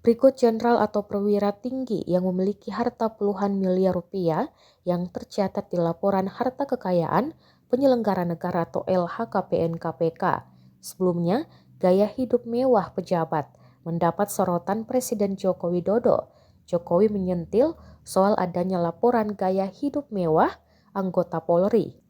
Berikut jenderal atau perwira tinggi yang memiliki harta puluhan miliar rupiah yang tercatat di laporan harta kekayaan penyelenggara negara atau LHKPN KPK. Sebelumnya, gaya hidup mewah pejabat mendapat sorotan Presiden Joko Widodo. Jokowi menyentil soal adanya laporan gaya hidup mewah anggota Polri.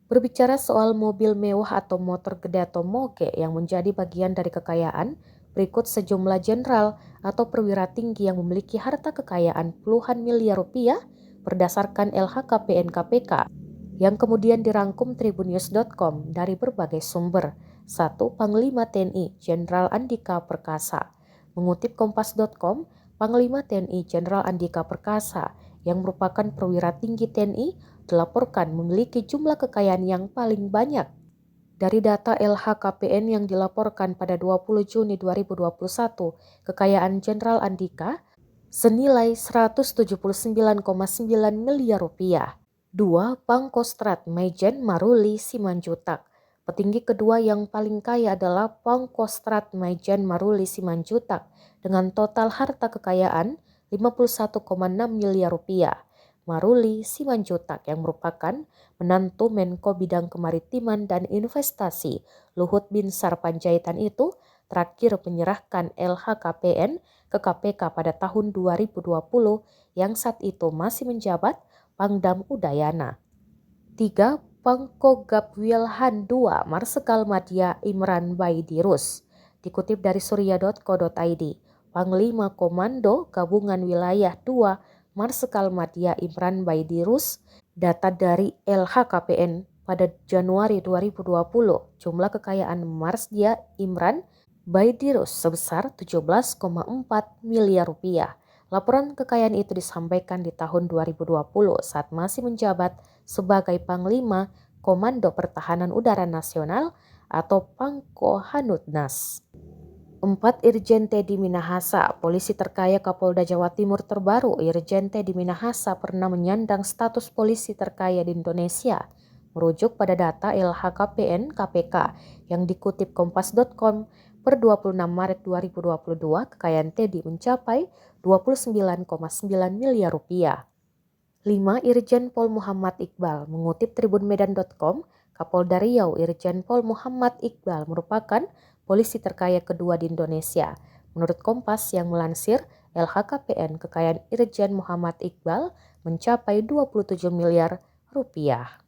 Berbicara soal mobil mewah atau motor gede atau moge yang menjadi bagian dari kekayaan, berikut sejumlah jenderal atau perwira tinggi yang memiliki harta kekayaan puluhan miliar rupiah berdasarkan LHKPN KPK yang kemudian dirangkum tribunnews.com dari berbagai sumber. 1. Panglima TNI Jenderal Andika Perkasa. Mengutip kompas.com, Panglima TNI Jenderal Andika Perkasa yang merupakan perwira tinggi TNI dilaporkan memiliki jumlah kekayaan yang paling banyak. Dari data LHKPN yang dilaporkan pada 20 Juni 2021, kekayaan Jenderal Andika senilai 179,9 miliar rupiah. 2. Pangkostrat Majen Maruli Simanjuntak. Petinggi kedua yang paling kaya adalah Pangkostrat Majen Maruli Simanjuntak dengan total harta kekayaan 51,6 miliar rupiah. Maruli Simanjuntak yang merupakan menantu Menko Bidang Kemaritiman dan Investasi Luhut Binsar Panjaitan itu terakhir menyerahkan LHKPN ke KPK pada tahun 2020 yang saat itu masih menjabat Pangdam Udayana. 3. Pangkogap Wilhan II Marsikal Madya Imran Baidirus. Dikutip dari surya.co.id, Panglima Komando Gabungan Wilayah 2 Marsikal Madya Imran Baidirus, data dari LHKPN pada Januari 2020, jumlah kekayaan Marsdia Imran Baidirus sebesar 17,4 miliar rupiah. Laporan kekayaan itu disampaikan di tahun 2020 saat masih menjabat sebagai Panglima Komando Pertahanan Udara Nasional atau Pangko Hanudnas. 4. Irjen Teddy Minahasa, polisi terkaya Kapolda Jawa Timur terbaru. Irjen Teddy Minahasa pernah menyandang status polisi terkaya di Indonesia. Merujuk pada data LHKPN KPK yang dikutip kompas.com per 26 Maret 2022, kekayaan Teddy mencapai 29,9 miliar rupiah. 5. Irjen Pol Muhammad Iqbal. Mengutip tribunmedan.com, Kapolda Riau Irjen Pol Muhammad Iqbal merupakan polisi terkaya kedua di Indonesia. Menurut Kompas yang melansir, LHKPN kekayaan Irjen Muhammad Iqbal mencapai 27 miliar rupiah.